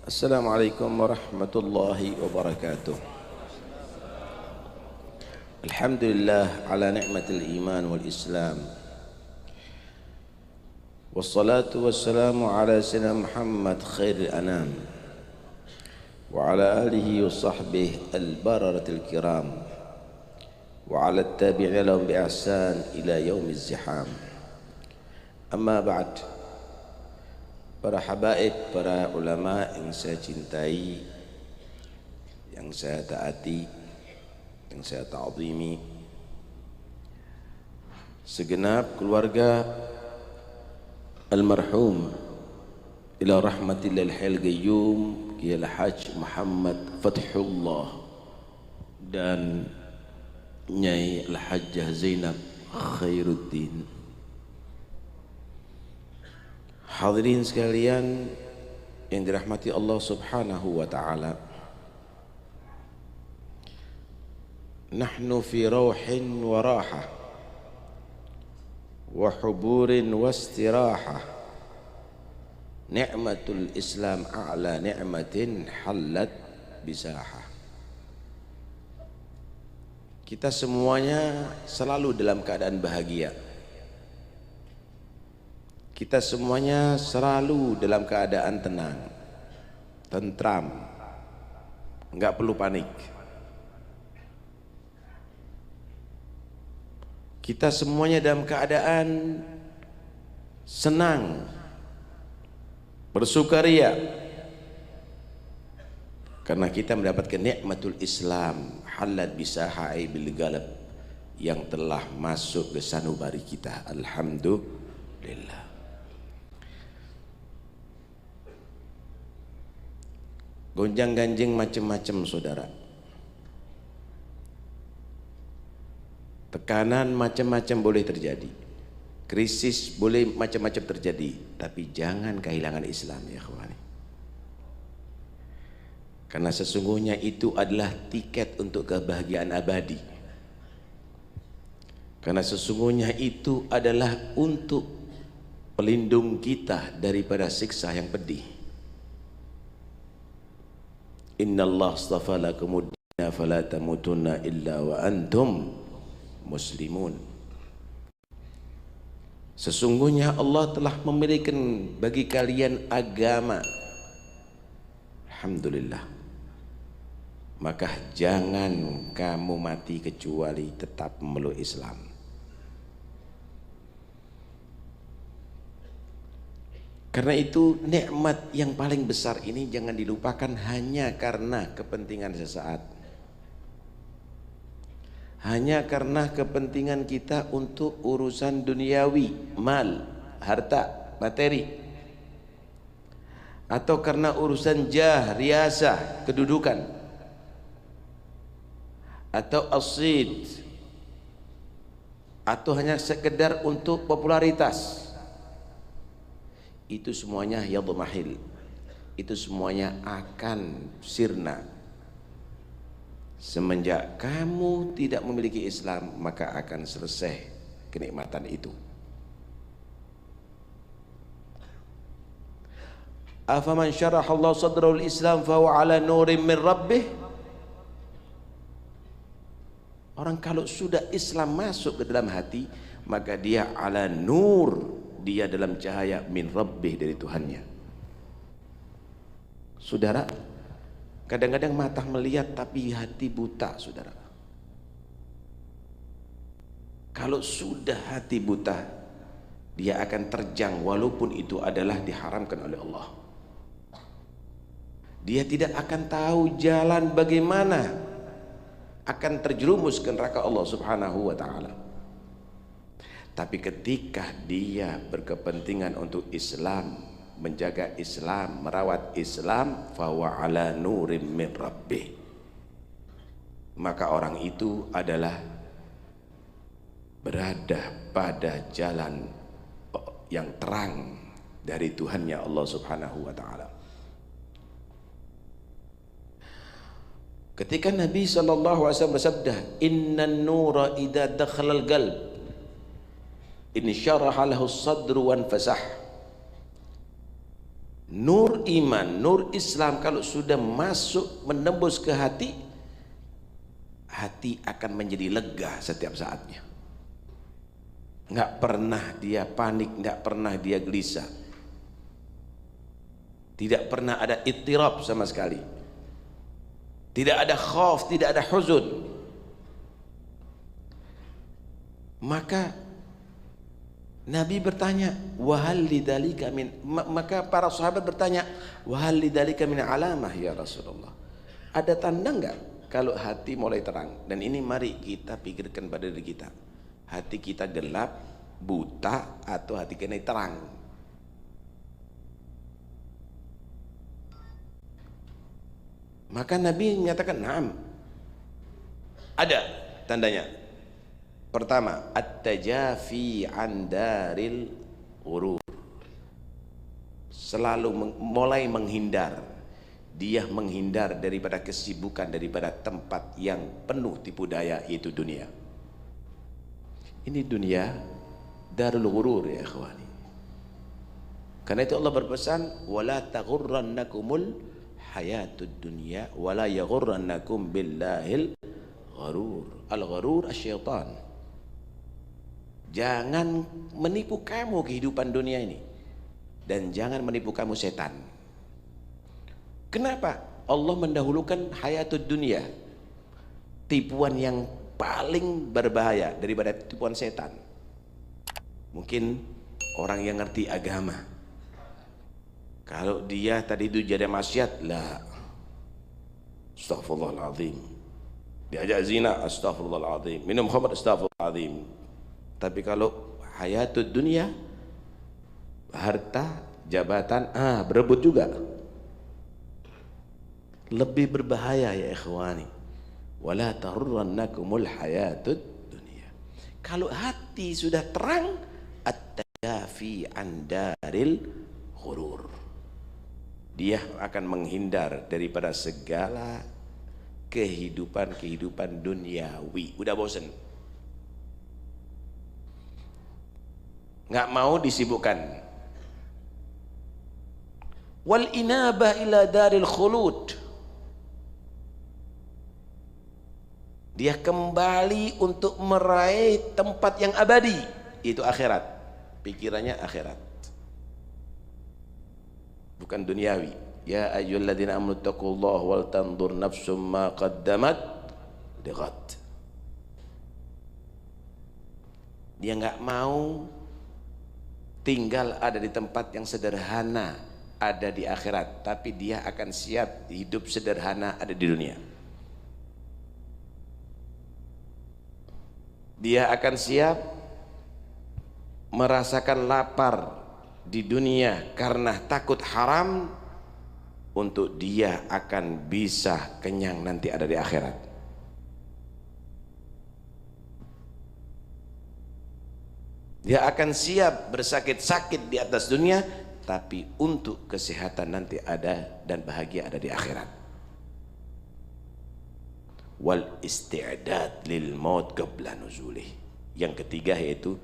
Assalamualaikum warahmatullahi wabarakatuh. Alhamdulillah ala ni'matil iman wal islam. Wassalatu wassalamu ala sayyidina Muhammad khairil anam wa ala alihi wa sahbihi al-bararatil kiram wa ala tabi'ina lahum bi ihsan ila yaumiz ziham. Amma ba'd. Para habaib, para ulama yang saya cintai, yang saya taati, yang saya ta'zimi, segenap keluarga almarhum ila rahmatillahil hayyul qayyum Kiai Al-Hajj Muhammad Fathullah dan Nyai Al-Hajjah Zainab Khairuddin. Hadirin sekalian yang dirahmati Allah Subhanahu wa ta'ala, nahnu fi rawhin wa raha wa huburin wa istiraha, ni'matul Islam a'la ni'matin hallat bisaha. Kita semuanya selalu dalam keadaan bahagia. Kita semuanya selalu dalam keadaan tenang, tentram, enggak perlu panik. Kita semuanya dalam keadaan senang, bersukaria, karena kita mendapatkan nikmatul Islam halat bisaha bil galab, yang telah masuk ke sanubari kita. Alhamdulillah. Gonjang ganjing macam-macam saudara, tekanan macam-macam boleh terjadi, krisis boleh macam-macam terjadi, tapi jangan kehilangan Islam ya ikhwani. Karena sesungguhnya itu adalah tiket untuk kebahagiaan abadi. Karena sesungguhnya itu adalah untuk pelindung kita daripada siksa yang pedih. Inna Allah astafa lakumud dina fala tamutunna illa wa antum muslimun. Sesungguhnya Allah telah memberikan bagi kalian agama, alhamdulillah, maka jangan kamu mati kecuali tetap memeluk Islam. Karena itu nikmat yang paling besar ini jangan dilupakan hanya karena kepentingan sesaat, hanya karena kepentingan kita untuk urusan duniawi, mal, harta, materi, atau karena urusan jah, riasah, kedudukan, atau asid, atau hanya sekedar untuk popularitas. Itu semuanya yadmahil, itu semuanya akan sirna. Semenjak kamu tidak memiliki Islam, maka akan selesai kenikmatan itu. Afaman syaraha Allah sadrahu al-Islam fa huwa ala nurin min rabbih. Orang kalau sudah Islam masuk ke dalam hati, maka dia ala nur, dia dalam cahaya min rabbih, dari Tuhannya. Saudara, kadang-kadang mata melihat tapi hati buta, saudara. Kalau sudah hati buta, dia akan terjang walaupun itu adalah diharamkan oleh Allah. Dia tidak akan tahu jalan bagaimana akan terjerumus ke neraka Allah Subhanahu wa ta'ala. Tapi ketika dia berkepentingan untuk Islam, menjaga Islam, merawat Islam, fahuwa ala nurim min rabbih, maka orang itu adalah berada pada jalan yang terang dari Tuhannya Allah Subhanahu wa ta'ala. Ketika Nabi SAW bersabda, innan nura idza dakhala al-qalb in syaraha lahu as-sadru wan fasah, Nur iman, nur Islam kalau sudah masuk menembus ke hati, hati akan menjadi lega setiap saatnya. Nggak pernah dia panik, nggak pernah dia gelisah, tidak pernah ada ittirab sama sekali, tidak ada khauf, tidak ada huzun. Maka Nabi bertanya, wahal lidzalika min, maka para sahabat bertanya, wahal lidzalika min alamah ya Rasulullah. Ada tanda enggak kalau hati mulai terang? Dan ini mari kita pikirkan pada diri kita. Hati kita gelap, buta, atau hati kita terang? Maka Nabi menyatakan, "Na'am." Ada tandanya. Pertama, at-tajafi an daril ghurur. Selalu mulai menghindar. Dia menghindar daripada kesibukan, daripada tempat yang penuh tipu daya, yaitu dunia. Ini dunia darul ghurur ya ikhwani. Karena itu Allah berpesan, wala taghurrannakumul hayatud dunya wala yaghurrannakum billahil gharur. Al-gharur asyaitan. Jangan menipu kamu kehidupan dunia ini, dan jangan menipu kamu setan. Kenapa Allah mendahulukan hayatud dunia, tipuan yang paling berbahaya daripada tipuan setan? Mungkin orang yang ngerti agama, kalau dia tadi itu jadi maksiat, lah, astaghfirullahaladzim, diajak zina, astaghfirullahaladzim, minum khamr, astaghfirullahaladzim. Tapi kalau hayatud dunia, harta, jabatan, berebut juga, lebih berbahaya ya ikhwani. Wala tarurrannakumul hayatud dunia. Kalau hati sudah terang, at-tajafi an daril ghurur. Dia akan menghindar daripada segala kehidupan duniawi. Udah bosen, nggak mau disibukkan. Wal inabah ila daril khulud. Dia kembali untuk meraih tempat yang abadi, itu akhirat. Pikirannya akhirat, bukan duniawi. Ya ayyuhalladzina amanu taqullaha wal tanzur nafsum ma qaddamat lighad. Dia nggak mau tinggal ada di tempat yang sederhana, ada di akhirat, tapi dia akan siap hidup sederhana ada di dunia. Dia akan siap merasakan lapar di dunia karena takut haram, untuk dia akan bisa kenyang nanti ada di akhirat. Dia akan siap bersakit-sakit di atas dunia, tapi untuk kesehatan nanti ada dan bahagia ada di akhirat. Wal isti'dad lil maut qabla nuzulih. Yang ketiga yaitu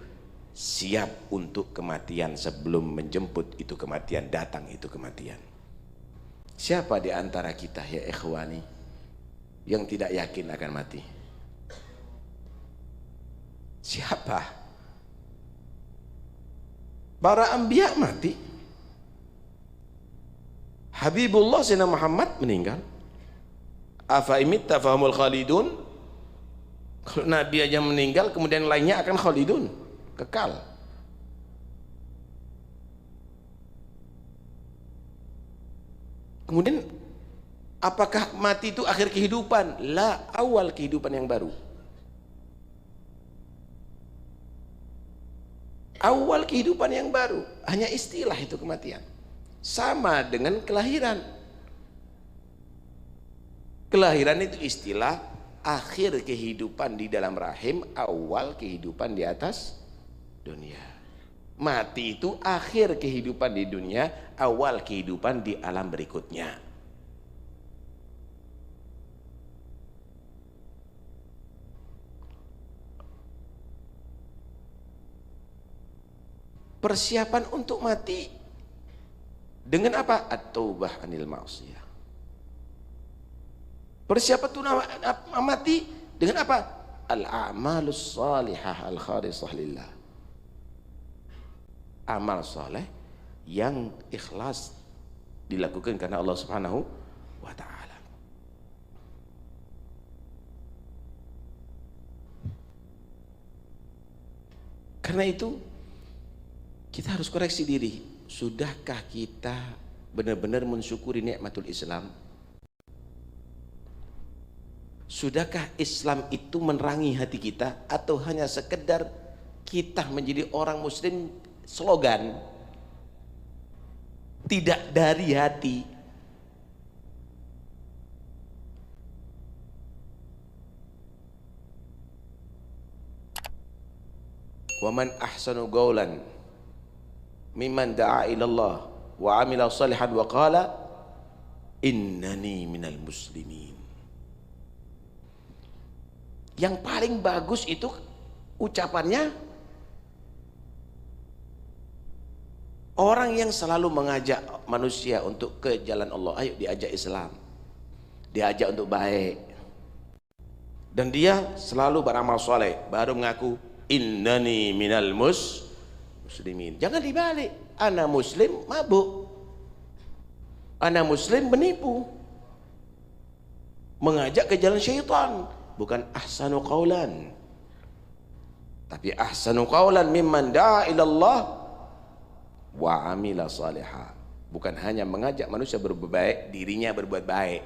siap untuk kematian sebelum menjemput itu kematian, datang itu kematian. Siapa di antara kita ya ikhwani yang tidak yakin akan mati? Siapa? Para anbiya mati. Habibullah Sayyidina Muhammad meninggal. Afa imitta fahumul khalidun. Kalau Nabi aja meninggal, kemudian lainnya akan khalidun, kekal. Kemudian apakah mati itu akhir kehidupan? La, awal kehidupan yang baru. Awal kehidupan yang baru, hanya istilah itu kematian. Sama dengan kelahiran. Kelahiran itu istilah, akhir kehidupan di dalam rahim, awal kehidupan di atas dunia. Mati itu akhir kehidupan di dunia, awal kehidupan di alam berikutnya. Persiapan untuk mati Dengan apa? At-taubah anil ma'siyah. Persiapan itu mati dengan apa? Al-a'malus salihah al-khalisah lillah. Amal saleh yang ikhlas dilakukan karena Allah Subhanahu wa ta'ala. Karena itu kita harus koreksi diri. Sudahkah kita benar-benar mensyukuri nikmatul Islam? Sudahkah Islam itu menerangi hati kita, atau hanya sekedar kita menjadi orang muslim slogan, tidak dari hati? Wa man ahsanu qawlan mimman da'a ila Allah wa amila salihan wa qala innani minal muslimin. Yang paling bagus itu ucapannya orang yang selalu mengajak manusia untuk ke jalan Allah. Ayo diajak Islam, diajak untuk baik, dan dia selalu beramal soleh, baru mengaku innani minal muslimin. Jangan dibalik, ana muslim mabuk, ana muslim menipu, mengajak ke jalan syaitan. Bukan ahsanu qaulan, tapi ahsanu qaulan mimman da'a ila Allah wa amila salihah. Bukan hanya mengajak manusia berbuat baik, dirinya berbuat baik.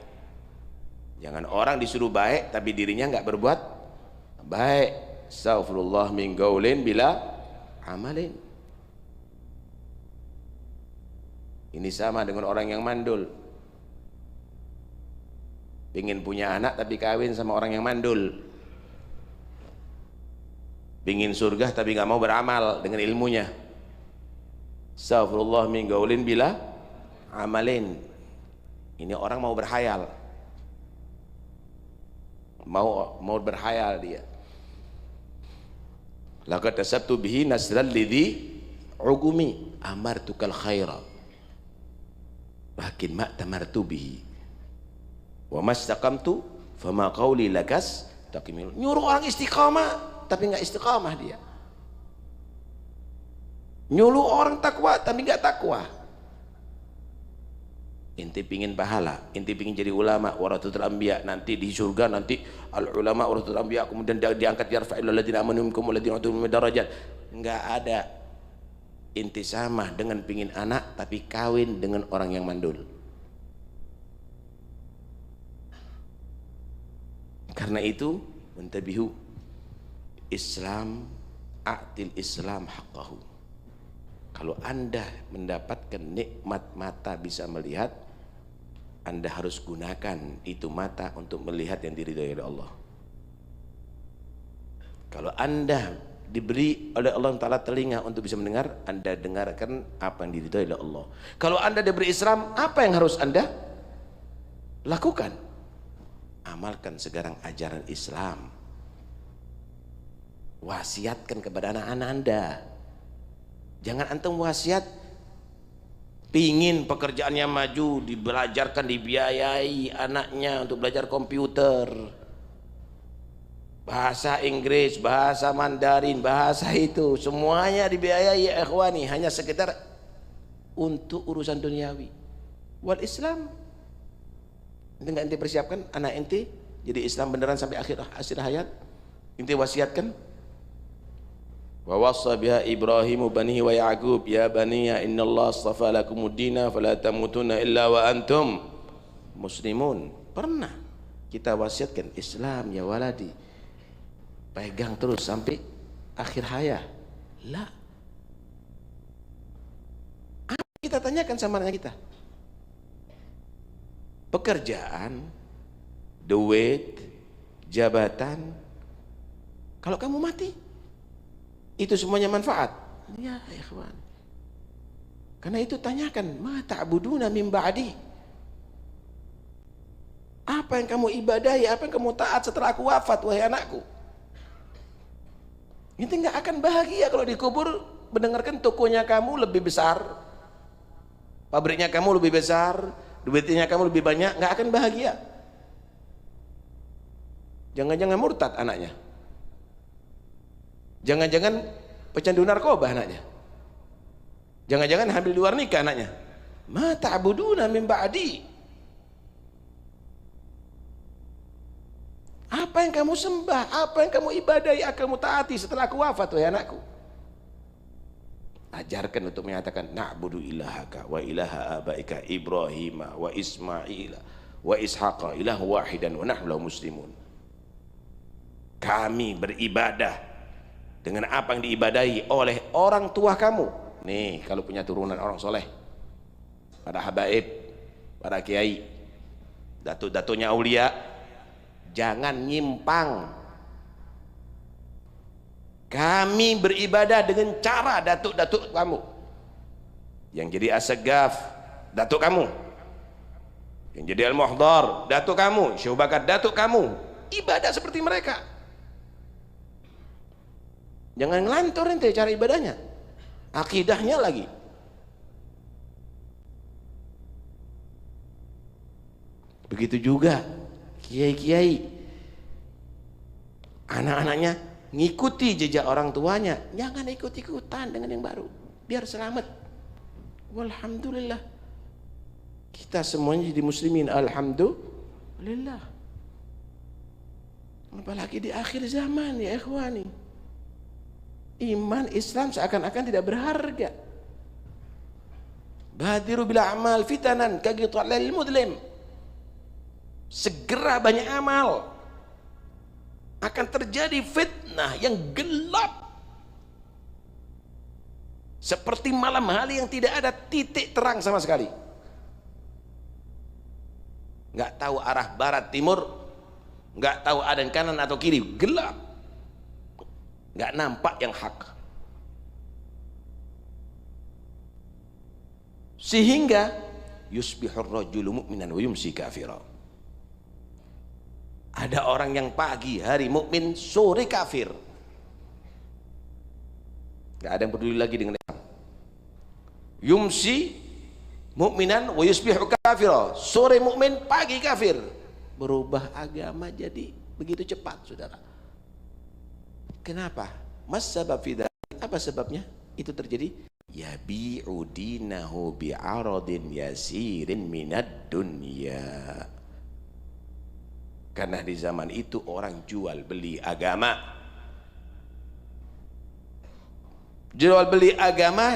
Jangan orang disuruh baik tapi dirinya enggak berbuat baik. Astaghfirullah min qaulin bila amalin. Ini sama dengan orang yang mandul. Pengen punya anak tapi kawin sama orang yang mandul. Pengen surga tapi nggak mau beramal dengan ilmunya. Astaghfirullah min qaulin bila amalin. Ini orang mau berhayal. Mau berhayal dia. Laqad tasabtu bihi nasral lidhi ugumi amartukal khaira lakin ma tamartu bihi wa mastaqamtu fama qawli lakas taqimil. Nyuruh orang istiqamah tapi nggak istiqamah dia. Nyuruh orang takwa tapi nggak takwa. Inti pingin pahala, inti pingin jadi ulama warathul anbiya, nanti di surga nanti al ulama warathul anbiya, kemudian diangkat yarfa'il ladzina amanu minkum walladzina utul darajat. Nggak ada. Inti sama dengan pingin anak tapi kawin dengan orang yang mandul. Karena itu muntabihu, Islam a'til Islam haqqahu. Kalau Anda mendapatkan nikmat mata bisa melihat, Anda harus gunakan itu mata untuk melihat yang diridhai oleh Allah. Kalau Anda diberi oleh Allah Ta'ala telinga untuk bisa mendengar, Anda dengarkan apa yang diridhai oleh Allah. Kalau Anda diberi Islam, apa yang harus Anda lakukan? Amalkan sekarang ajaran Islam. Wasiatkan kepada anak-anak Anda. Jangan antum wasiat pingin pekerjaannya maju, dibelajarkan, dibiayai anaknya untuk belajar komputer, bahasa Inggris, bahasa Mandarin, bahasa itu semuanya dibiayai ya ikhwani, hanya sekedar untuk urusan duniawi. Wal Islam enggak ente persiapkan anak ente jadi Islam beneran sampai akhir hayat, ente wasiatkan. Wa wassa biha Ibrahimu banihi wa Ya'qub ya baniya innallaha astafa lakumud dina fala tamutunna illa wa antum muslimun. Pernah kita wasiatkan Islam ya waladi, pegang terus sampai akhir hayat. Lah, apa kita tanyakan sama anak kita? Pekerjaan, duit, jabatan. Kalau kamu mati, itu semuanya manfaat. Ya ikhwan. Karena itu tanyakan, ma ta'buduna min ba'di? Apa yang kamu ibadahi, apa yang kamu taat setelah aku wafat, wahai anakku? Itu enggak akan bahagia kalau dikubur mendengarkan tokonya kamu lebih besar, pabriknya kamu lebih besar, duitnya kamu lebih banyak, nggak akan bahagia. Jangan-jangan murtad anaknya, jangan-jangan pecandu narkoba anaknya, jangan-jangan hamil di luar nikah anaknya. Ma ta'buduna min ba'di. Apa yang kamu sembah, apa yang kamu ibadahi, akan kamu taati setelah aku wafat, wahai anakku. Ajarkan untuk menyatakan na'budu ilahaka wa ilaha abaika Ibrahim wa Ismail wa Ishaqa ilah wahidan wa nahnu lahu muslimun. Kami beribadah dengan apa yang diibadahi oleh orang tua kamu. Nih, kalau punya turunan orang soleh, para habaib, para kiai, datuk-datuknya aulia, jangan nyimpang. Kami beribadah dengan cara datuk-datuk kamu. Yang jadi as-Saggaf, datuk kamu. Yang jadi al-Muhdar, datuk kamu. Syekh Bakar, datuk kamu. Ibadah seperti mereka. Jangan ngelantur ente cara ibadahnya, akidahnya lagi. Begitu juga kiai-kiai, anak-anaknya ngikuti jejak orang tuanya, jangan ikut-ikutan dengan yang baru, biar selamat. Walhamdulillah, kita semuanya jadi muslimin, alhamdulillah. Apalagi di akhir zaman ya ikhwani, iman Islam seakan-akan tidak berharga. Badiru bil a'mal fitanan kaghitalil mudlim. Segera banyak amal, akan terjadi fitnah yang gelap seperti malam hari yang tidak ada titik terang sama sekali. Nggak tahu arah barat timur, nggak tahu ada kanan atau kiri, gelap, nggak nampak yang hak. Sehingga yusbihur rajulu mu'minan wa yumsi kafira. Ada orang yang pagi hari mukmin, sore kafir. Gak ada yang peduli lagi dengan Islam. Yumsi mukminan wa yusbihu kafira. Sore mukmin, pagi kafir. Berubah agama jadi begitu cepat, saudara. Kenapa? Mas sabab fidzalik? Apa sebabnya itu terjadi? Yabi'u dinahu bi'aradin yasirin minad dunya. Karena di zaman itu orang jual beli agama. Jual beli agama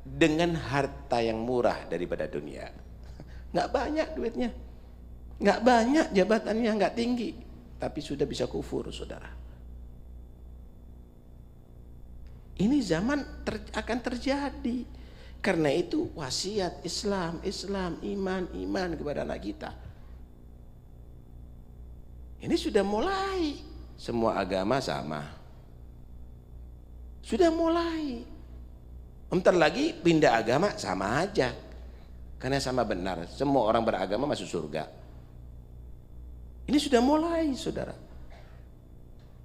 dengan harta yang murah daripada dunia. Nggak banyak duitnya, nggak banyak jabatannya, nggak tinggi, tapi sudah bisa kufur, saudara. Ini zaman akan terjadi. Karena itu wasiat Islam, iman kepada anak kita. Ini sudah mulai, semua agama sama. Sudah mulai. Bentar lagi pindah agama sama aja. Karena sama benar, semua orang beragama masuk surga. Ini sudah mulai, saudara.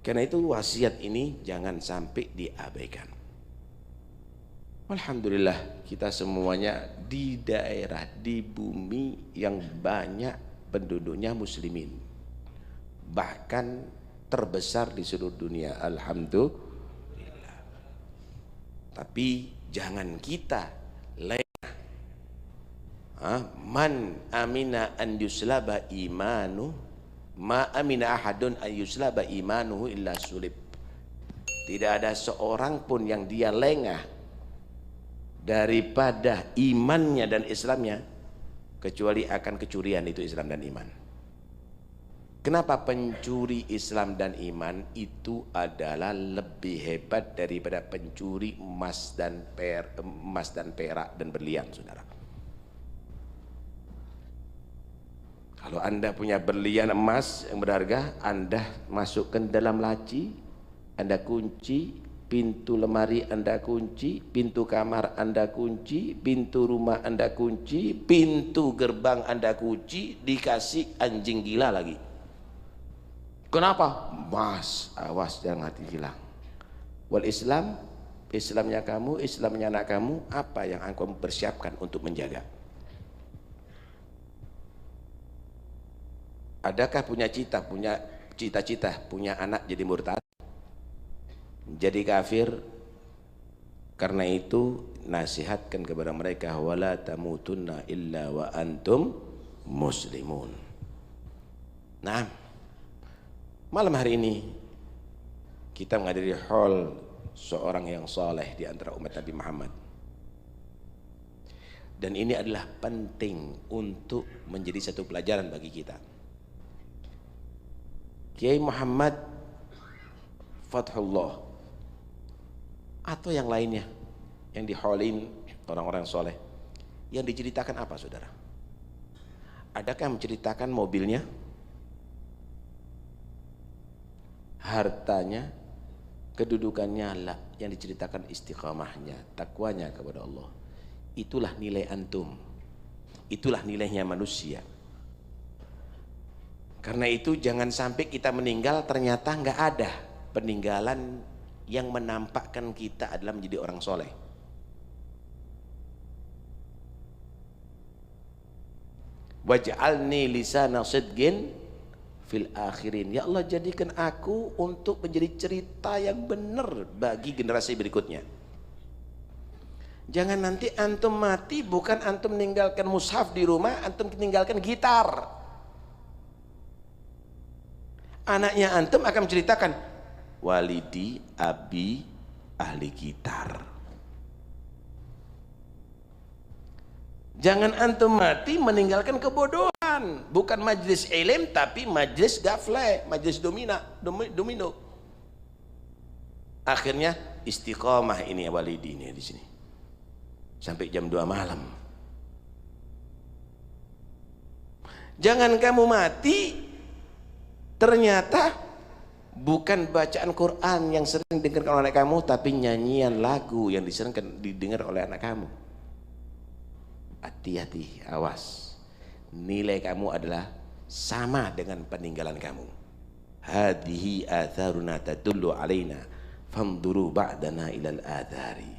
Karena itu wasiat ini jangan sampai diabaikan. Alhamdulillah, kita semuanya di daerah, di bumi yang banyak penduduknya muslimin. Bahkan terbesar di seluruh dunia, alhamdulillah. Tapi jangan kita lengah. Man amina an yuslaba imanu, ma amina ahadun an yuslaba imanuhu illa sulib. Tidak ada seorang pun yang dia lengah daripada imannya dan Islamnya, kecuali akan kecurian itu Islam dan iman. Kenapa pencuri Islam dan iman itu adalah lebih hebat daripada pencuri emas dan perak dan berlian, saudara? Kalau Anda punya berlian emas yang berharga, Anda masukkan dalam laci, Anda kunci, pintu lemari Anda kunci, pintu kamar Anda kunci, pintu rumah Anda kunci, pintu gerbang Anda kunci, dikasih anjing gila lagi. Kenapa? Mas, awas jangan hati hilang. Wal Islam Islamnya kamu, Islamnya anak kamu, apa yang engkau persiapkan untuk menjaga? Adakah punya cita-cita punya anak jadi murtad, jadi kafir? Karena itu nasihatkan kepada mereka, wala tamutunna illa wa antum muslimun. Nah, malam hari ini kita menghadiri haul seorang yang saleh di antara umat Nabi Muhammad, dan ini adalah penting untuk menjadi satu pelajaran bagi kita. Kiai Muhammad Fathullah atau yang lainnya yang dihaulin orang-orang soleh, yang diceritakan apa saudara? Adakah yang menceritakan mobilnya, hartanya, kedudukannya? Lah, yang diceritakan istiqamahnya, takwanya kepada Allah. Itulah nilai antum, itulah nilainya manusia. Karena itu jangan sampai kita meninggal ternyata nggak ada peninggalan yang menampakkan kita adalah menjadi orang soleh. Waj'alni lisana sidqin fil akhirin. Ya Allah, jadikan aku untuk menjadi cerita yang benar bagi generasi berikutnya. Jangan nanti antum mati bukan antum meninggalkan mushaf di rumah, antum meninggalkan gitar. Anaknya antum akan menceritakan, walidi abi ahli gitar. Jangan antum mati meninggalkan kebodohan, bukan majlis ilm tapi majlis gafle, majlis domino. Akhirnya istiqomah ini ya walidi ini di sini sampai jam 2 malam. Jangan kamu mati ternyata bukan bacaan Quran yang sering didengarkan oleh anak kamu, tapi nyanyian lagu yang didengar oleh anak kamu. Hati-hati, awas. Nilai kamu adalah sama dengan peninggalan kamu. Hadihi atharuna tadullu alaina fanduru ba'dana ilal athari.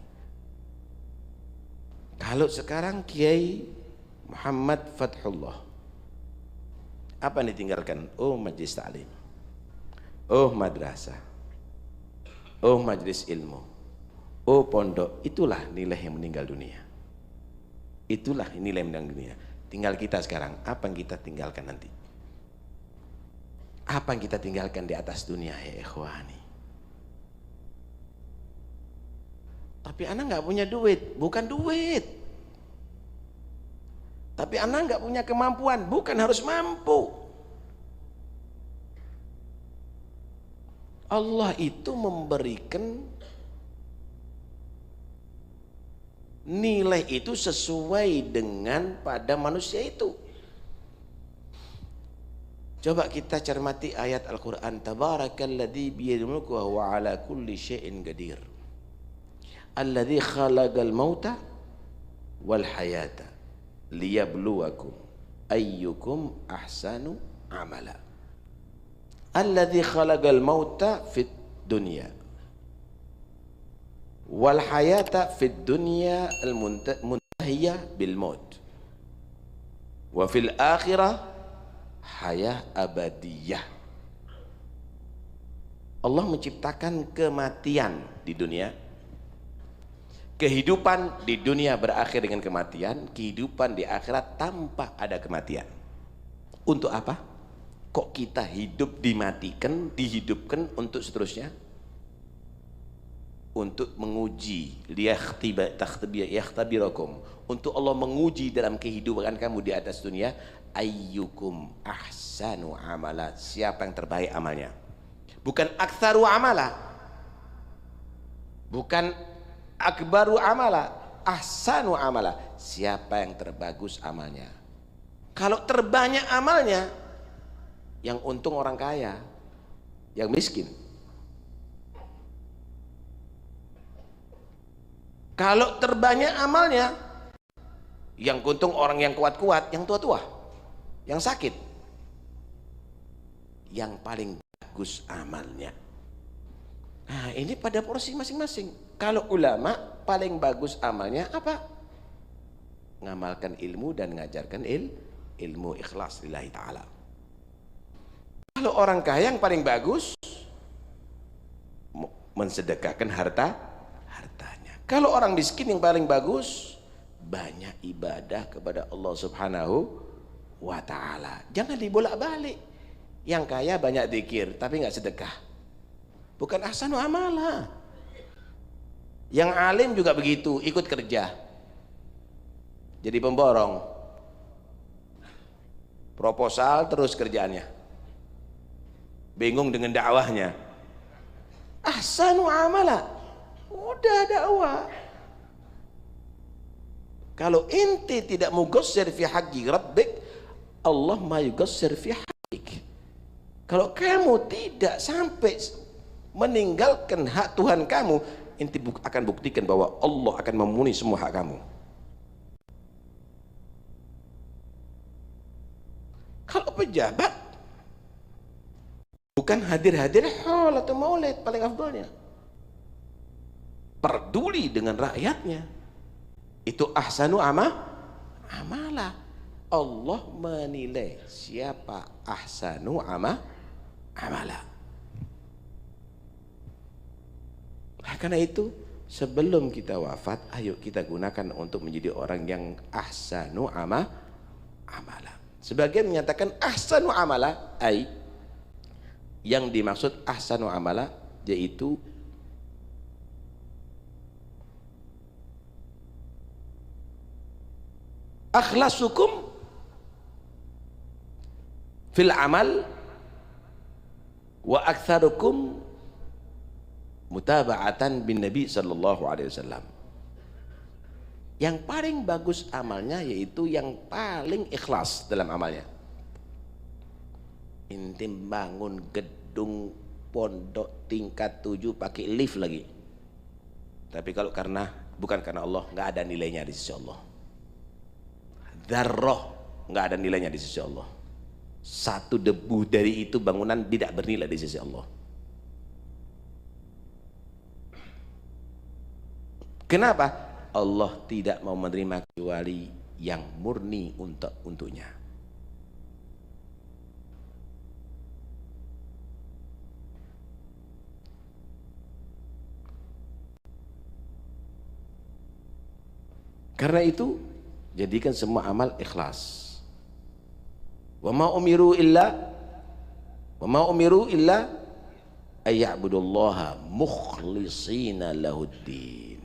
Kalau sekarang Kiai Muhammad Fathullah, apa yang ditinggalkan? Oh, majlis ta'lim, oh madrasah, oh majlis ilmu, oh pondok. Itulah nilai yang meninggal dunia. Itulah nilai yang meninggal dunia. Tinggal kita sekarang, apa yang kita tinggalkan nanti? Apa yang kita tinggalkan di atas dunia ya ikhwani? Tapi anak nggak punya duit, bukan duit. Tapi anak nggak punya kemampuan, bukan harus mampu. Allah itu memberikan nilai itu sesuai dengan pada manusia itu. Coba kita cermati ayat Al-Quran. Tabarakalladzi biyadihil mulku wa huwa ala kulli syai'in qadir. Alladzi khalaqal mauta wal hayata liyabluwakum ayyukum ahsanu amala. Alladzi khalaqal mauta fid dunya wal hayata fid dunya al muntahiyah bil maut wa fil akhirah hayah abadiyah. Allah menciptakan kematian di dunia, kehidupan di dunia berakhir dengan kematian, kehidupan di akhirat tanpa ada kematian. Untuk apa? Kok kita hidup dimatikan, dihidupkan untuk seterusnya? Untuk menguji, yakhtabirakum, untuk Allah menguji dalam kehidupan kamu di atas dunia, ayyukum ahsanu amala, siapa yang terbaik amalnya. Bukan aktsaru amala, bukan akbaru amala, ahsanu amala, siapa yang terbagus amalnya. Kalau terbanyak amalnya, yang untung orang kaya, yang miskin. Kalau terbanyak amalnya, yang untung orang yang kuat-kuat, yang tua-tua, yang sakit. Yang paling bagus amalnya. Nah, ini pada porsi masing-masing. Kalau ulama paling bagus amalnya apa? Ngamalkan ilmu dan ngajarkan ilmu, ikhlas lillahi ta'ala. Kalau orang kaya yang paling bagus mensedekahkan hartanya. Kalau orang miskin yang paling bagus banyak ibadah kepada Allah Subhanahu wa ta'ala. Jangan dibolak-balik. Yang kaya banyak zikir tapi nggak sedekah, bukan ahsanu amala. Yang alim juga begitu, ikut kerja jadi pemborong, proposal terus kerjaannya, bingung dengan dakwahnya. Ahsanu amala, udah dakwah. Kalau inti tidak mugassir fi haqqi rabbik, Allah ma yugassir fi haqqik. Kalau kamu tidak sampai meninggalkan hak Tuhan kamu, inti akan buktikan bahwa Allah akan memenuhi semua hak kamu. Kalau pejabat bukan hadir-hadir haul atau maulid paling afdalnya, peduli dengan rakyatnya, itu ahsanu amala. Allah menilai siapa ahsanu amala. Karena itu sebelum kita wafat, ayo kita gunakan untuk menjadi orang yang ahsanu amala. Sebagian menyatakan ahsanu amala, yang dimaksud ahsanu amala yaitu akhlasukum fil amal wa aktsarukum mutaba'atan bin Nabi sallallahu alaihi wasallam. Yang paling bagus amalnya yaitu yang paling ikhlas dalam amalnya. Inti bangun gedung pondok tingkat 7 pakai lift lagi, tapi kalau bukan karena Allah, nggak ada nilainya di sisi Allah. Dzarrah nggak ada nilainya di sisi Allah. Satu debu dari itu bangunan tidak bernilai di sisi Allah. Kenapa? Allah tidak mau menerima kecuali yang murni untuknya. Karena itu jadikan semua amal ikhlas. Wa ma umiru illa ayya'budullaha mukhlishina lahuddin.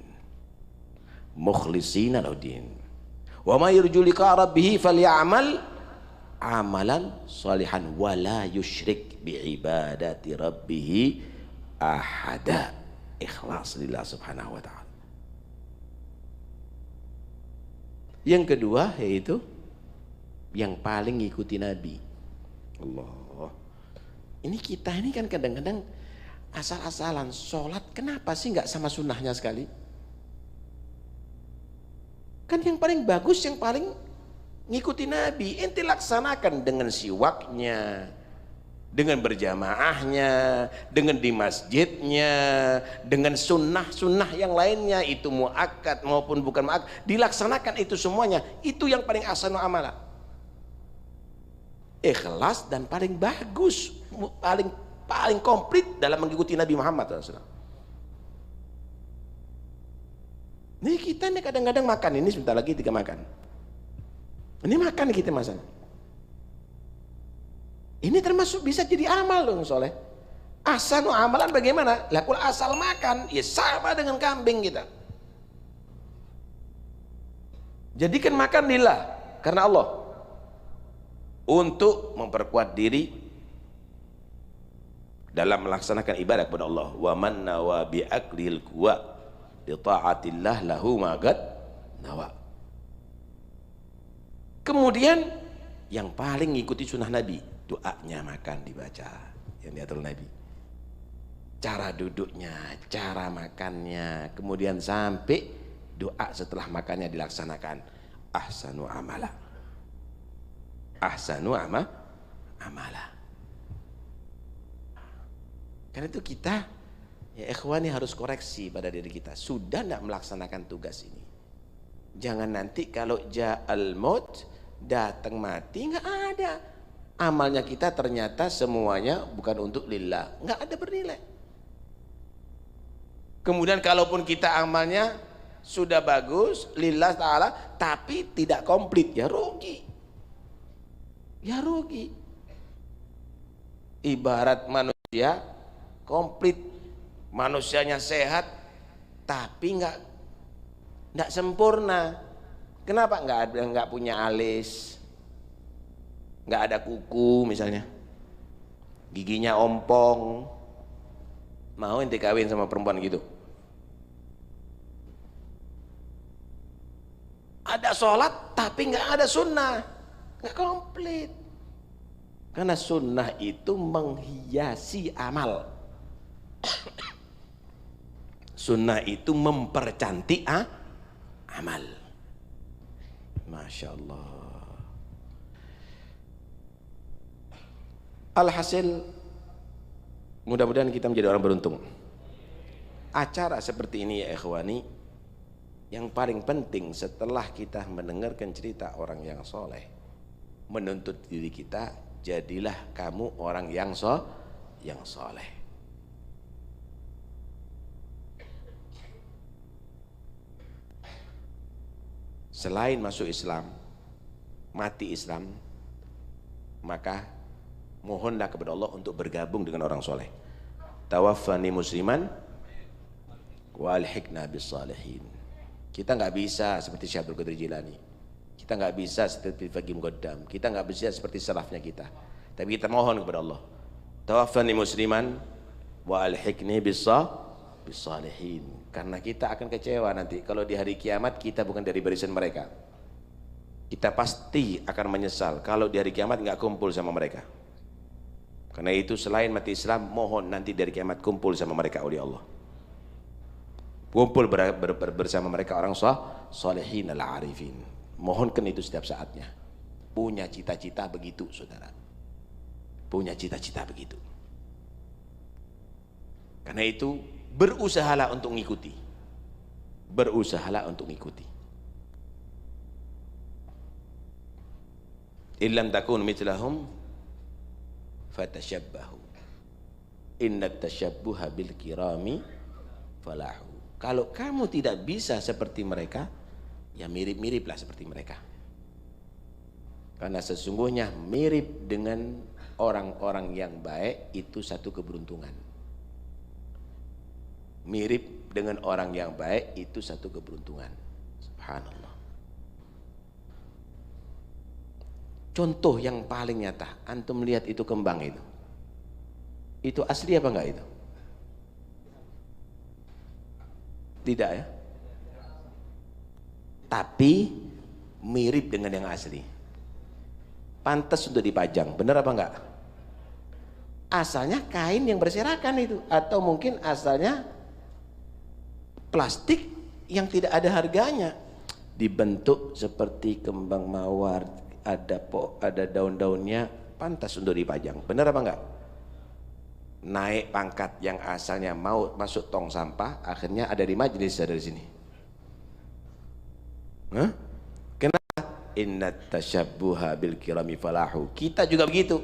Mukhlishina lahuddin. Wa ma yurju liqa rabbih falyamal amalan salihan wa la yusyrik bi ibadati rabbih ahada. Ikhlas lillah subhanahu wa ta'ala. Yang kedua yaitu yang paling ngikuti Nabi. Allah. Ini kita ini kan kadang-kadang asal-asalan sholat, kenapa sih nggak sama sunnahnya sekali? Kan yang paling bagus, yang paling ngikuti Nabi. Ente laksanakan dengan siwaknya, dengan berjamaahnya, dengan di masjidnya, dengan sunnah-sunnah yang lainnya, itu muakkad maupun bukan muakkad, dilaksanakan itu semuanya. Itu yang paling ahsanu amala. Ikhlas dan paling bagus, paling komplit dalam mengikuti Nabi Muhammad SAW. Ini kita nih kadang-kadang makan, ini sebentar lagi tiga makan. Ini makan kita masan. Ini termasuk bisa jadi amal dong soleh. Ahsanu amalan bagaimana? Lah kalau asal makan, ya sama dengan kambing kita. Jadikan makan lillah, karena Allah, untuk memperkuat diri dalam melaksanakan ibadah kepada Allah. Wa man nawa bi aklil kuwa bi ta'atillah lahu magad nawa. Kemudian yang paling ngikuti sunnah Nabi, doanya makan dibaca yang diatur Nabi, cara duduknya, cara makannya, kemudian sampai doa setelah makannya dilaksanakan. Ahsanu amala. Ahsanu amala. Karena itu kita Ya ikhwani, harus koreksi pada diri kita. Sudah tidak melaksanakan tugas ini, jangan nanti kalau ja'al maut, datang mati, nggak ada amalnya kita, ternyata semuanya bukan untuk lillah, nggak ada bernilai. Kemudian kalaupun kita amalnya sudah bagus lillah ta'ala tapi tidak komplit, ya rugi, ya rugi. Ibarat manusia komplit, manusianya sehat tapi nggak sempurna. Kenapa? Nggak punya alis, nggak ada kuku misalnya, giginya ompong. Mau ente kawin sama perempuan gitu? Ada sholat tapi nggak ada sunnah, nggak komplit. Karena sunnah itu menghiasi amal. Sunnah itu mempercantik amal. Masya Allah. Alhasil, mudah-mudahan kita menjadi orang beruntung. Acara seperti ini ya ikhwani, yang paling penting setelah kita mendengarkan cerita orang yang soleh, menuntut diri kita, jadilah kamu orang yang soleh. Selain masuk Islam, mati Islam, maka mohonlah kepada Allah untuk bergabung dengan orang soleh. Tawaffani musliman wa alhiqna bis salihin. Kita nggak bisa seperti Syekh Abdul Qadir Jilani, kita nggak bisa seperti Faqih Muqaddam, kita nggak bisa seperti salafnya kita, tapi kita mohon kepada Allah, tawaffani musliman wa alhiqni bis salihin. Karena kita akan kecewa nanti kalau di hari kiamat kita bukan dari barisan mereka. Kita pasti akan menyesal kalau di hari kiamat nggak kumpul sama mereka. Karena itu selain mati Islam, mohon nanti dari kiamat kumpul sama mereka oleh Allah. Kumpul bersama mereka orang salihin al-arifin. Mohonkan itu setiap saatnya. Punya cita-cita begitu, saudara. Punya cita-cita begitu. Karena itu berusahalah untuk mengikuti. Berusahalah untuk mengikuti. Illam takun mithlahum fatashabbahu. Innat tashabbuha bil kirami falahu. Kalau kamu tidak bisa seperti mereka, ya mirip-miriplah seperti mereka. Karena sesungguhnya mirip dengan orang-orang yang baik itu satu keberuntungan. Mirip dengan orang yang baik itu satu keberuntungan. Subhanallah. Contoh yang paling nyata, antum lihat itu kembang itu asli apa enggak itu? Tidak ya? Tapi mirip dengan yang asli. Pantas untuk dipajang, benar apa enggak? Asalnya kain yang berserakan itu, atau mungkin asalnya plastik yang tidak ada harganya, dibentuk seperti kembang mawar, ada daun-daunnya, pantas untuk dipajang, benar apa enggak? Naik pangkat yang asalnya mau masuk tong sampah, akhirnya ada di majelis dari sini. Hah? Kenapa? Innat tashabbuha bil kirami falahu. Kita juga begitu.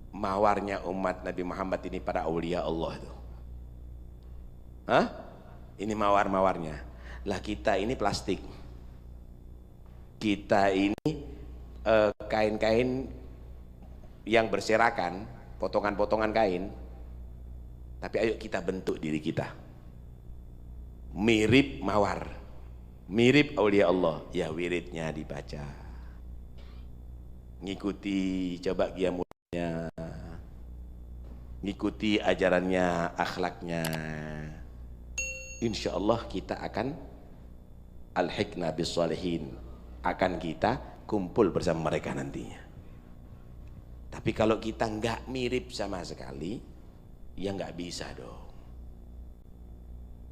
Mawarnya umat Nabi Muhammad ini para aulia Allah itu. Hah? Ini mawar-mawarnya. Lah kita ini plastik. Kita ini kain-kain yang berserakan, potongan-potongan kain. Tapi ayo kita bentuk diri kita mirip mawar, mirip aulia Allah. Ya wiridnya dibaca, ngikuti coba qiyamulnya, ngikuti ajarannya, akhlaknya. Insya Allah kita akan alhiqna bis salihin, akan kita kumpul bersama mereka nantinya. Tapi kalau kita nggak mirip sama sekali, ya nggak bisa dong.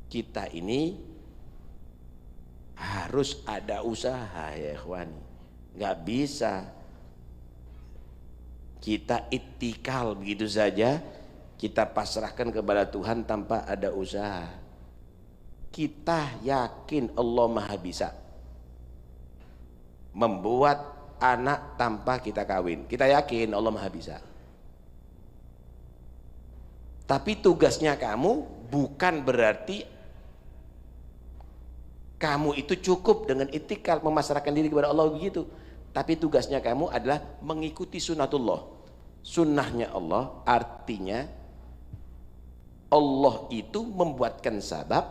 Kita ini harus ada usaha ya ikhwani. Nggak bisa kita itikal begitu saja, kita pasrahkan kepada Tuhan tanpa ada usaha. Kita yakin Allah Maha Bisa membuat anak tanpa kita kawin. Kita yakin Allah Maha Bisa. Tapi tugasnya kamu bukan berarti kamu itu cukup dengan itikal memasrahkan diri kepada Allah begitu. Tapi tugasnya kamu adalah mengikuti sunnatullah. Sunnahnya Allah artinya Allah itu membuatkan sebab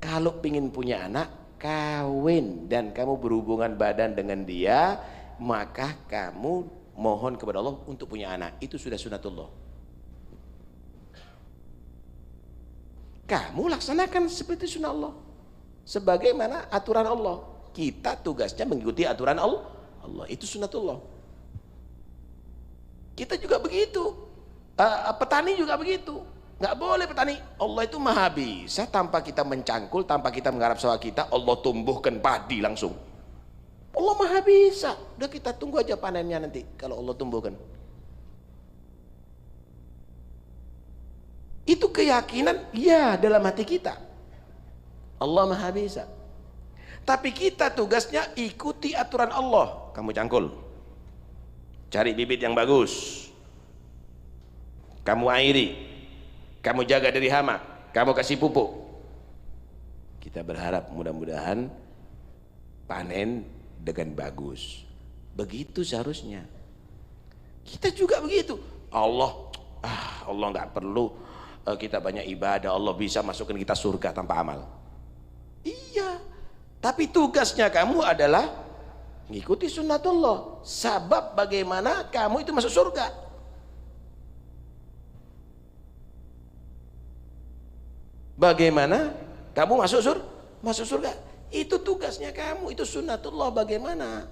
kalau ingin punya anak kawin dan kamu berhubungan badan dengan dia, maka kamu mohon kepada Allah untuk punya anak. Itu sudah sunnatullah. Kamu laksanakan seperti sunnah Allah, sebagaimana aturan Allah. Kita tugasnya mengikuti aturan Allah. Itu sunnatullah. Kita juga begitu. Petani juga begitu. Nggak boleh petani. Allah itu Maha Bisa tanpa kita mencangkul, tanpa kita mengharap sawah kita, Allah tumbuhkan padi langsung. Allah Maha Bisa. Udah kita tunggu aja panennya nanti kalau Allah tumbuhkan. Itu keyakinan ya dalam hati kita. Allah Maha Bisa. Tapi kita tugasnya ikuti aturan Allah. Kamu cangkul. Cari bibit yang bagus. Kamu airi. Kamu jaga dari hama, kamu kasih pupuk. Kita berharap mudah-mudahan panen dengan bagus. Begitu seharusnya. Kita juga begitu. Allah nggak perlu kita banyak ibadah, Allah bisa masukkan kita surga tanpa amal. Iya, tapi tugasnya kamu adalah mengikuti sunnatullah. Sebab bagaimana kamu itu masuk surga. Bagaimana kamu masuk surga? Itu tugasnya kamu, itu sunnatullah. Bagaimana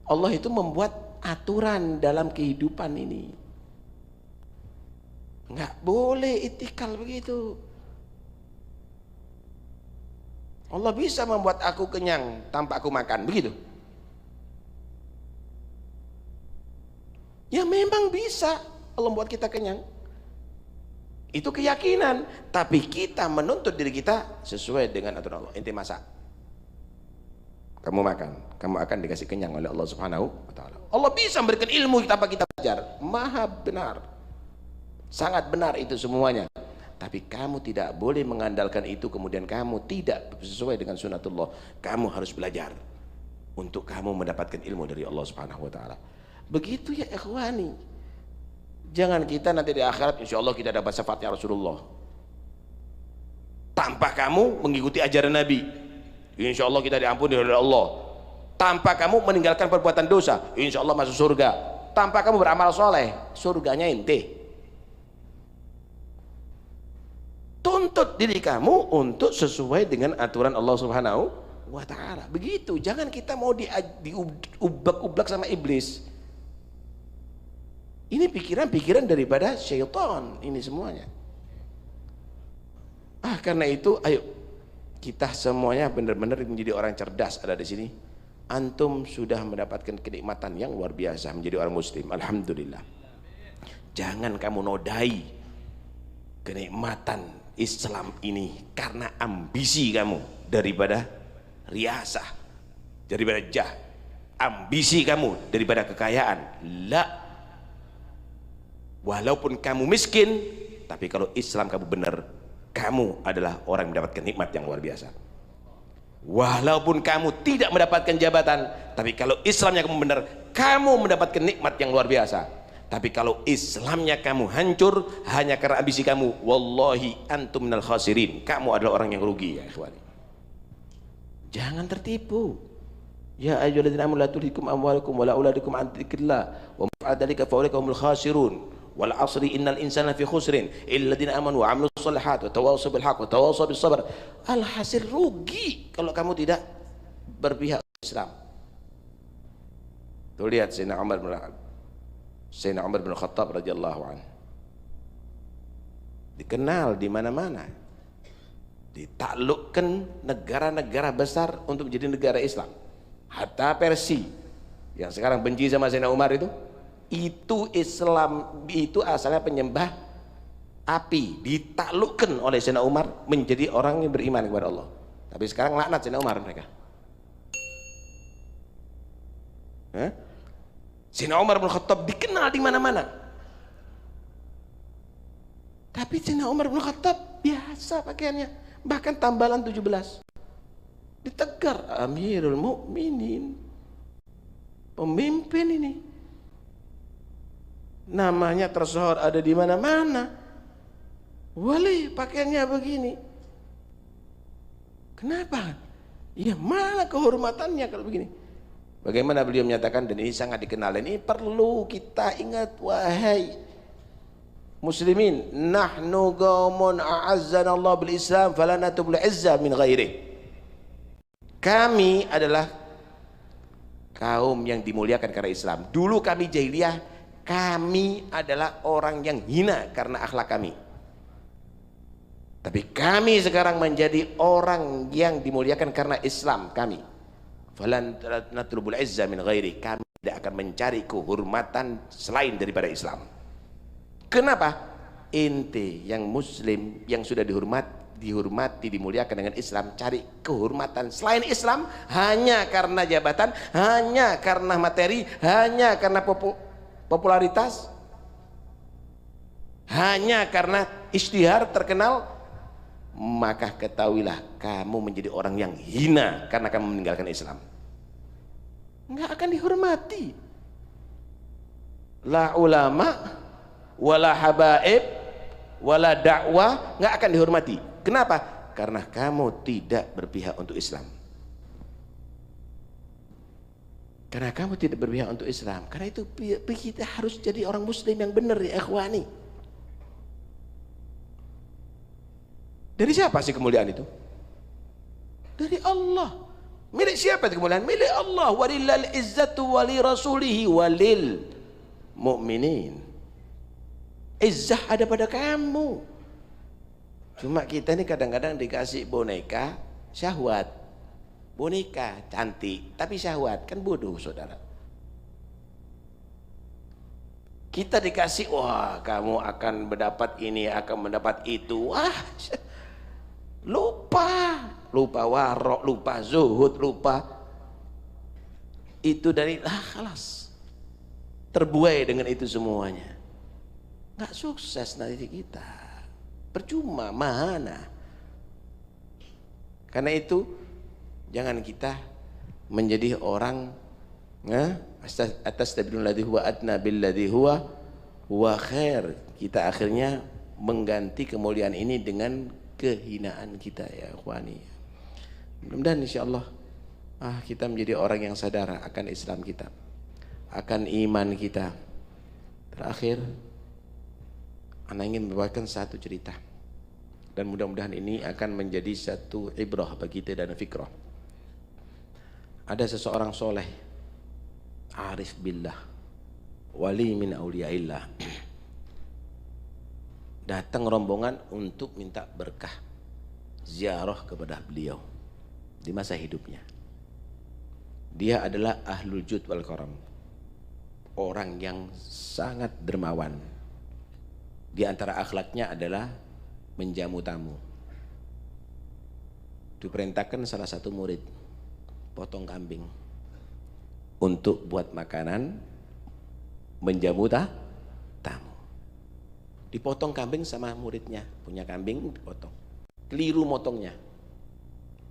Allah itu membuat aturan dalam kehidupan ini. Nggak boleh itikal begitu. Allah bisa membuat aku kenyang tanpa aku makan, begitu. Ya memang bisa Allah membuat kita kenyang. Itu keyakinan, tapi kita menuntut diri kita sesuai dengan aturan Allah. Ente masak, kamu makan, kamu akan dikasih kenyang oleh Allah Subhanahu wa Ta'ala. Allah bisa memberikan ilmu tanpa kita belajar. Maha benar, sangat benar itu semuanya. Tapi kamu tidak boleh mengandalkan itu kemudian kamu tidak sesuai dengan sunnatullah. Kamu harus belajar untuk kamu mendapatkan ilmu dari Allah Subhanahu wa Ta'ala. Begitu ya ikhwani. Jangan kita nanti di akhirat insya Allah kita dapat syafaatnya Rasulullah tanpa kamu mengikuti ajaran Nabi. Insya Allah kita diampuni oleh Allah. Tanpa kamu meninggalkan perbuatan dosa, insya Allah masuk surga. Tanpa kamu beramal soleh, surganya ente. Tuntut diri kamu untuk sesuai dengan aturan Allah Subhanahu wa Ta'ala. Begitu. Jangan kita mau diubak-ubak sama iblis. Ini pikiran-pikiran daripada syaitan ini semuanya. Karena itu ayo kita semuanya benar-benar menjadi orang cerdas ada di sini. Antum sudah mendapatkan kenikmatan yang luar biasa menjadi orang muslim. Alhamdulillah. Jangan kamu nodai kenikmatan Islam ini karena ambisi kamu daripada riasah, daripada jah. Ambisi kamu daripada kekayaan. La. Walaupun kamu miskin, tapi kalau Islam kamu benar, kamu adalah orang yang mendapatkan nikmat yang luar biasa. Walaupun kamu tidak mendapatkan jabatan, tapi kalau Islamnya kamu benar, kamu mendapatkan nikmat yang luar biasa. Tapi kalau Islamnya kamu hancur hanya karena ambisi kamu, wallahi antum minal khasirin, kamu adalah orang yang rugi ya ikhwani. Jangan tertipu. Ya ayyuhalladzina amanu la tulhikum amwalukum wala auladukum an dzikrillah wa man fa'ala dzalika fa ulaika humul khasirun. Wal asri innal insana fi khusrin illa alladziina amanu wa 'amilus shalihat wa tawassaw bil haqq wa tawassaw bis sabr. Alhasil rugi kalau kamu tidak berpihak Islam. Tuh lihat Sayyidina Umar bin Khattab radhiyallahu anhu. Dikenal di mana-mana. Ditaklukkan negara-negara besar untuk menjadi negara Islam. Hatta Persia yang sekarang benci sama Sayyidina Umar itu Itu Islam itu asalnya penyembah api, ditaklukkan oleh Sayyidina Umar menjadi orang yang beriman kepada Allah. Tapi sekarang laknat Sayyidina Umar mereka. Sayyidina Umar bin Khattab dikenal di mana-mana. Tapi Sayyidina Umar bin Khattab biasa pakaiannya, bahkan tambalan 17. Ditegar, Amirul Mukminin, pemimpin ini. Namanya tersohor ada di mana-mana. Wali pakaiannya begini. Kenapa? Ya mana kehormatannya kalau begini? Bagaimana beliau menyatakan, dan ini sangat dikenal, dan ini perlu kita ingat, wahai muslimin, nahnu qaumun a'azzana Allah bil Islam fala natubul izza min ghairi. Kami adalah kaum yang dimuliakan karena Islam. Dulu kami jahiliyah, kami adalah orang yang hina karena akhlak kami. Tapi kami sekarang menjadi orang yang dimuliakan karena Islam kami. Falan natlubul izza min ghairi. Kami tidak akan mencari kehormatan selain daripada Islam. Kenapa? Ente yang muslim yang sudah dihormati, dimuliakan dengan Islam, cari kehormatan selain Islam hanya karena jabatan, hanya karena materi, hanya karena popularitas, hanya karena ishtihar terkenal, maka ketahuilah kamu menjadi orang yang hina karena kamu meninggalkan Islam. Enggak akan dihormati. La ulama wala habaib wala dakwah, enggak akan dihormati. Kenapa? Karena kamu tidak berpihak untuk Islam. Karena kamu tidak berpihak untuk Islam. Karena itu kita harus jadi orang muslim yang benar ya ikhwani. Dari siapa sih kemuliaan itu? Dari Allah. Milik siapa itu kemuliaan? Milik Allah. Walillal izzatu wali rasulihi walil mu'minin. Izzah ada pada kamu. Cuma kita ini kadang-kadang dikasih boneka syahwat. Boneka cantik tapi syahwat, kan bodoh saudara. Kita dikasih, wah kamu akan mendapat ini, akan mendapat itu, wah lupa warok, lupa zuhud, lupa itu dari khalas terbuai dengan itu semuanya, nggak sukses nanti kita, percuma mana. Karena itu jangan kita menjadi orang atas tabilul ladzi huwa adna bil ladzi huwa khair. Kita akhirnya mengganti kemuliaan ini dengan kehinaan kita ya ikhwani. Mudah-mudahan insyaallah kita menjadi orang yang sadar akan Islam kita, akan iman kita. Terakhir ana ingin membawakan satu cerita, dan mudah-mudahan ini akan menjadi satu ibrah bagi kita dan fikrah. Ada seseorang soleh, arif billah, wali min auliyaillah, datang rombongan untuk minta berkah ziarah kepada beliau di masa hidupnya. Dia adalah ahlul jud wal karam, orang yang sangat dermawan. Di antara akhlaknya adalah menjamu tamu. Diperintahkan salah satu murid potong kambing untuk buat makanan, menjamu tamu. Dipotong kambing sama muridnya, punya kambing dipotong, keliru motongnya,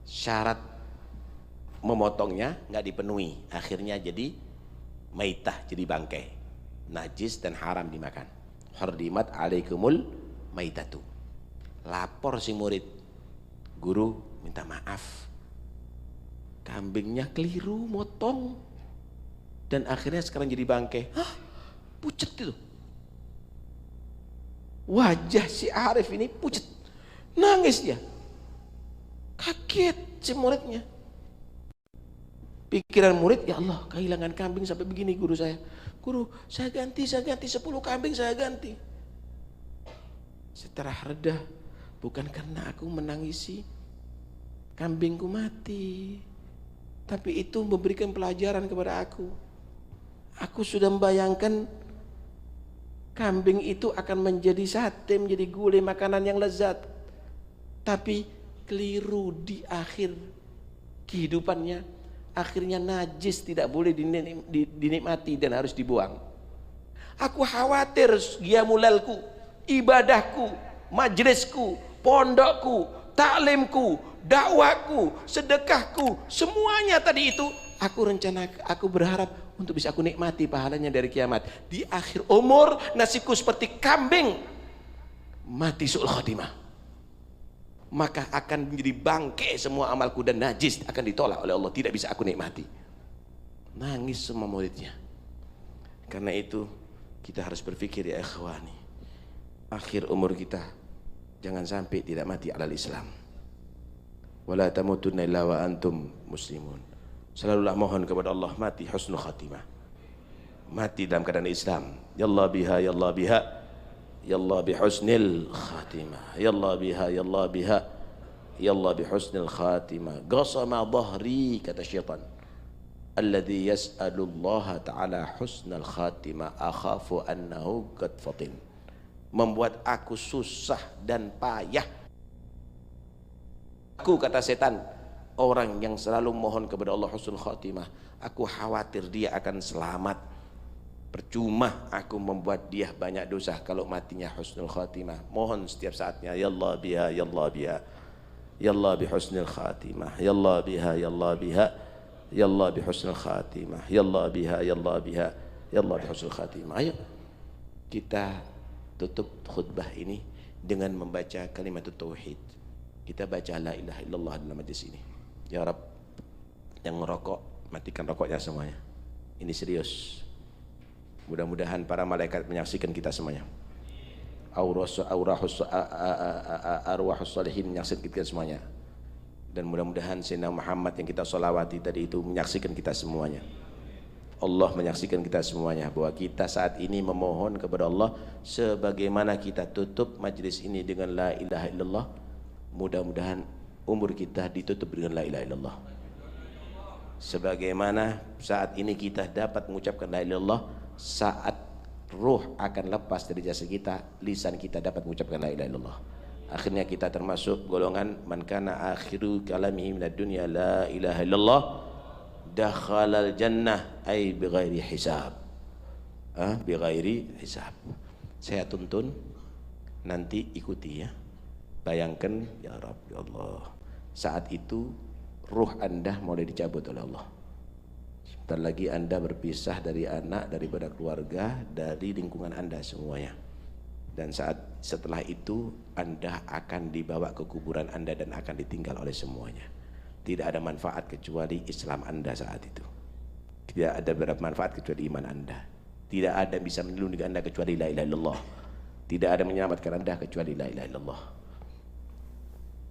syarat memotongnya nggak dipenuhi, akhirnya jadi maitah, jadi bangkai, najis dan haram dimakan. Hurrimat alaikumul maitatu. Lapor si murid, guru minta maaf, kambingnya keliru motong dan akhirnya sekarang jadi bangkai. Hah? Pucet itu. Wajah si Arif ini pucet, nangis dia, kaget si muridnya. Pikiran murid, ya Allah kehilangan kambing sampai begini guru saya. Guru saya ganti 10 kambing saya ganti. Setelah reda, bukan karena aku menangisi kambingku mati, tapi itu memberikan pelajaran kepada aku. Aku sudah membayangkan Kambing itu akan menjadi sate, menjadi gulai, makanan yang lezat. Tapi keliru di akhir kehidupannya, akhirnya najis, tidak boleh dinikmati dan harus dibuang. Aku khawatir giamulalku, ibadahku, majlisku, pondokku, taklimku, dakwaku, sedekahku, semuanya tadi itu aku berharap untuk bisa aku nikmati pahalanya dari kiamat. Di akhir umur nasibku seperti kambing mati su'ul khotimah, maka akan menjadi bangke semua amalku dan najis, akan ditolak oleh Allah, tidak bisa aku nikmati. Nangis semua muridnya. Karena itu kita harus berpikir, ya ikhwani, akhir umur kita jangan sampai tidak mati alal Islam. Wala tamutunna illa wa antum muslimun. Selalulah mohon kepada Allah mati husnul khatimah, mati dalam keadaan Islam. Yallah biha, yallah biha, yallah bihusnil khatimah, yallah biha, yallah biha, yallah bihusnil khatimah. Qasama dhahri, kata syaitan, alladhi yas'alullaha ta'ala husnal khatimah akhafu annahu qad fatin. Membuat aku susah dan payah. Aku, kata setan, orang yang selalu mohon kepada Allah husnul khatimah, aku khawatir dia akan selamat. Percuma aku membuat dia banyak dosa kalau matinya husnul khatimah. Mohon setiap saatnya, ya Allah biha, ya Allah biha, ya Allah bihusnul khatimah, ya Allah biha, ya Allah biha, ya Allah bihusnul khatimah, ya Allah biha, ya Allah biha, ya Allah bihusnul khatimah. Ayo kita tutup khutbah ini dengan membaca kalimat tauhid. Kita baca la ilaha illallah dalam majlis ini. Ya Rabb, yang merokok matikan rokoknya semuanya. Ini serius. Mudah-mudahan para malaikat menyaksikan kita semuanya. Arwahus salihin menyaksikan kita semuanya. Dan mudah-mudahan Sayyidina Muhammad yang kita sholawati tadi itu menyaksikan kita semuanya. Allah menyaksikan kita semuanya, bahwa kita saat ini memohon kepada Allah sebagaimana kita tutup majlis ini dengan la ilaha illallah. Mudah-mudahan umur kita ditutup dengan la ilaha illallah. Sebagaimana saat ini kita dapat mengucapkan la ilaha illallah, saat ruh akan lepas dari jasad kita, lisan kita dapat mengucapkan la ilaha illallah. Akhirnya kita termasuk golongan man kana akhiru kalamihi minad dunya la ilaha illallah dakhalal jannah ay bighairi hisab. Bighairi hisab. Saya tuntun, nanti ikuti ya. Bayangkan, ya Rabb, ya Allah, saat itu ruh Anda mulai dicabut oleh Allah. Sebentar lagi Anda berpisah dari anak, daripada keluarga, dari lingkungan Anda semuanya. Dan setelah itu Anda akan dibawa ke kuburan Anda dan akan ditinggal oleh semuanya. Tidak ada manfaat kecuali Islam Anda saat itu. Tidak ada bermanfaat kecuali iman Anda. Tidak ada yang bisa melindungi Anda kecuali la ilaha illallah. Tidak ada menyelamatkan Anda kecuali la ilaha illallah.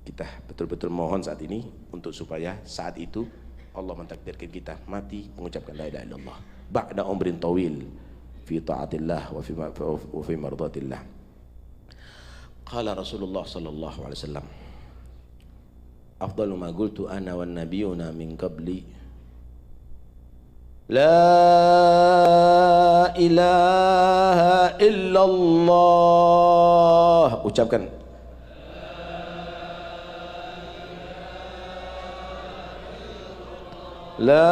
Kita betul-betul mohon saat ini untuk supaya saat itu Allah mentakdirkan kita mati mengucapkan la ilaha illallah ba'da umrin tawil fi ta'atillah wa fi mardatillah. Qala Rasulullah sallallahu alaihi wasallam, afdalu ma qultu ana wan nabiyuna min qabli la ilaha illallah. Ucapkan la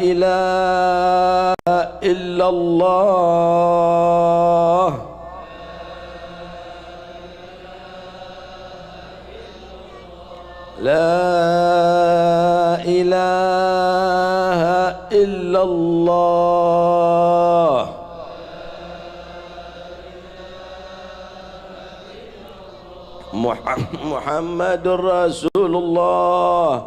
ilaha illallah. La ilaha illallah. Muhammadur Rasulullah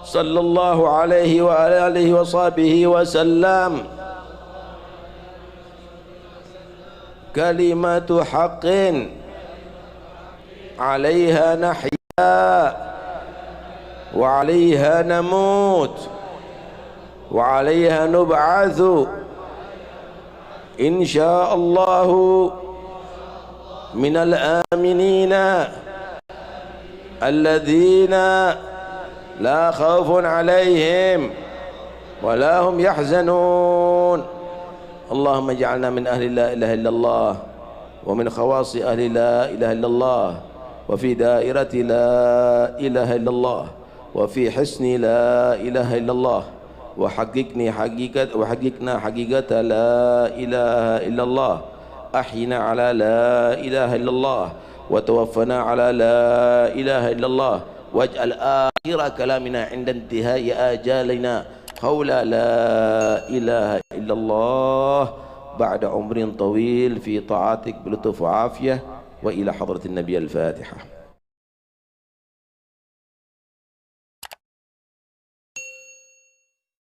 sallallahu alaihi wa alihi wa sahbihi wa sallam. Kalimatu haqqin 'alaiha nahya wa 'alaiha namut wa 'alaiha nub'atsu insyaallah minal aminina alladzina la khaufun 'alaihim wa la hum yahzanun. اللهم اجعلنا من أهل لا إله إلا الله ومن خواص أهل لا إله إلا الله وفي دائرة لا إله إلا الله وفي حسن لا إله إلا الله وحققنا حقيقة لا إله إلا الله أحينا على لا إله إلا الله وتوفنا على لا إله إلا الله واجعل آخر كلامنا عند انتهاء آجالنا قول لا إله إلا الله بعد عمر طويل في طاعتك بلطف وعافية وإلى حضرة النبي الفاتحة.